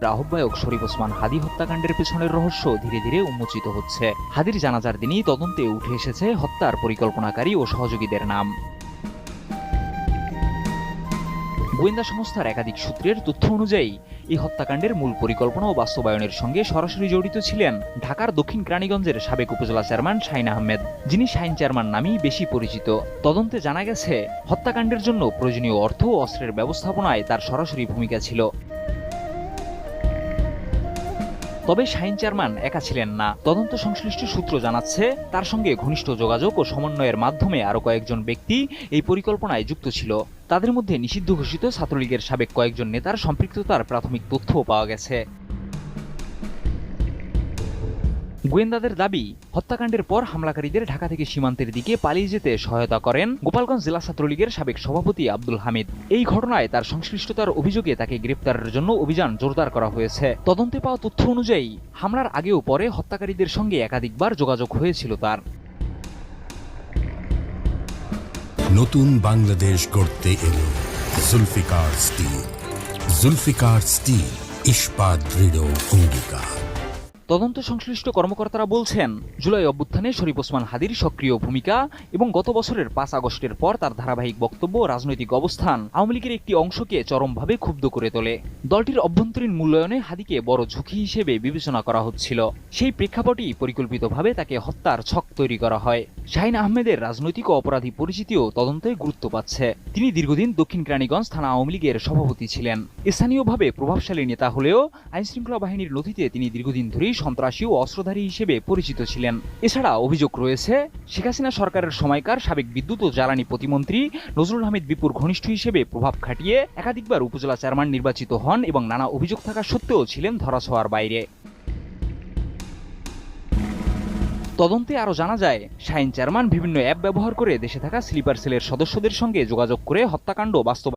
আহ্বায়ক শরীফ ওসমান হাদী হত্যাকাণ্ডের পেছনের রহস্য ধীরে ধীরে উন্মোচিত হচ্ছে। হাদীর জানাজার দিনই তদন্তে উঠে এসেছে হত্যার পরিকল্পনাকারী ও সহযোগীদের নাম। গোয়েন্দা সংস্থার একাধিক সূত্রের তথ্য অনুযায়ী এই হত্যাকাণ্ডের মূল পরিকল্পনা ও বাস্তবায়নের সঙ্গে সরাসরি জড়িত ছিলেন ঢাকার দক্ষিণ কেরানীগঞ্জের সাবেক উপজেলা চেয়ারম্যান শাহিন আহমেদ, যিনি শাহিন চেয়ারম্যান নামেই বেশি পরিচিত। তদন্তে জানা গেছে, হত্যাকাণ্ডের জন্য প্রয়োজনীয় অর্থ ও অস্ত্রের ব্যবস্থাপনায় তার সরাসরি ভূমিকা ছিল। তবে শাহিন চেয়ারম্যান একা ছিলেন না। তদন্ত সংশ্লিষ্ট সূত্র জানাচ্ছে, তার সঙ্গে ঘনিষ্ঠ যোগাযোগ ও সমন্বয়ের মাধ্যমে আরও কয়েকজন ব্যক্তি এই পরিকল্পনায় যুক্ত ছিল। তাদের মধ্যে নিষিদ্ধ ঘোষিত ছাত্রলীগের সাবেক কয়েকজন নেতার সম্পৃক্ততার প্রাথমিক তথ্যও পাওয়া গেছে। গোয়েন্দাদের দাবি, হত্যাকাণ্ডের পর হামলাকারীদের ঢাকা থেকে সীমান্তের দিকে পালিয়ে যেতে সহায়তা করেন গোপালগঞ্জ জেলা ছাত্রলীগের সাবেক সভাপতি আব্দুল হামিদ। এই ঘটনায় তার সংশ্লিষ্টতার অভিযোগে তাকে গ্রেপ্তারের জন্য অভিযান জোরদার করা হয়েছে। তদন্তে পাওয়া তথ্য অনুযায়ী হামলার আগেও পরে হত্যাকারীদের সঙ্গে একাধিকবার যোগাযোগ হয়েছিল তার। নতুন বাংলাদেশ গড়তে এলো জুলফিকার স্টিল। জুলফিকার স্টিল, ইস্পাত দৃঢ় অঙ্গীকার। তদন্ত সংশ্লিষ্ট কর্মকর্তারা বলছেন, জুলাই অভ্যুত্থানে শরীফ ওসমান হাদীর সক্রিয় ভূমিকা এবং গত বছরের 5 আগস্টের পর তার ধারাবাহিক বক্তব্য ও রাজনৈতিক অবস্থান আওয়ামী লীগের একটি অংশকে চরমভাবে ক্ষুব্ধ করে তোলে। দলটির অভ্যন্তরীণ মূল্যায়নে হাদীকে বড় ঝুঁকি হিসেবে বিবেচনা করা হচ্ছিল। সেই প্রেক্ষাপটেই পরিকল্পিতভাবে তাকে হত্যার ছক তৈরি করা হয়। শাহিন আহমেদের রাজনৈতিক ও অপরাধী পরিচিতিও তদন্তে গুরুত্ব পাচ্ছে। তিনি দীর্ঘদিন দক্ষিণ কেরানীগঞ্জ থানা আওয়ামী লীগের সভাপতি ছিলেন। স্থানীয়ভাবে প্রভাবশালী নেতা হলেও আইনশৃঙ্খলা বাহিনীর নথিতে তিনি দীর্ঘদিন ধরেই সন্ত্রাসী ও অস্ত্রধারী হিসেবে পরিচিত ছিলেন। এছাড়া অভিযোগ রয়েছে, শেখ হাসিনা সরকারের সময়কার সাবেক বিদ্যুৎ ও জ্বালানি প্রতিমন্ত্রী নজরুল হামিদ বিপুর ঘনিষ্ঠ হিসেবে প্রভাব খাটিয়ে একাধিকবার উপজেলা চেয়ারম্যান নির্বাচিত হন এবং নানা অভিযোগ থাকা সত্ত্বেও ছিলেন ধরাছোঁয়ার বাইরে। তদন্তে আরও জানা যায়, শাহিন চেয়ারম্যান বিভিন্ন অ্যাপ ব্যবহার করে দেশে থাকা স্লিপার সেলের সদস্যদের সঙ্গে যোগাযোগ করে হত্যাকাণ্ড বাস্তবায়ন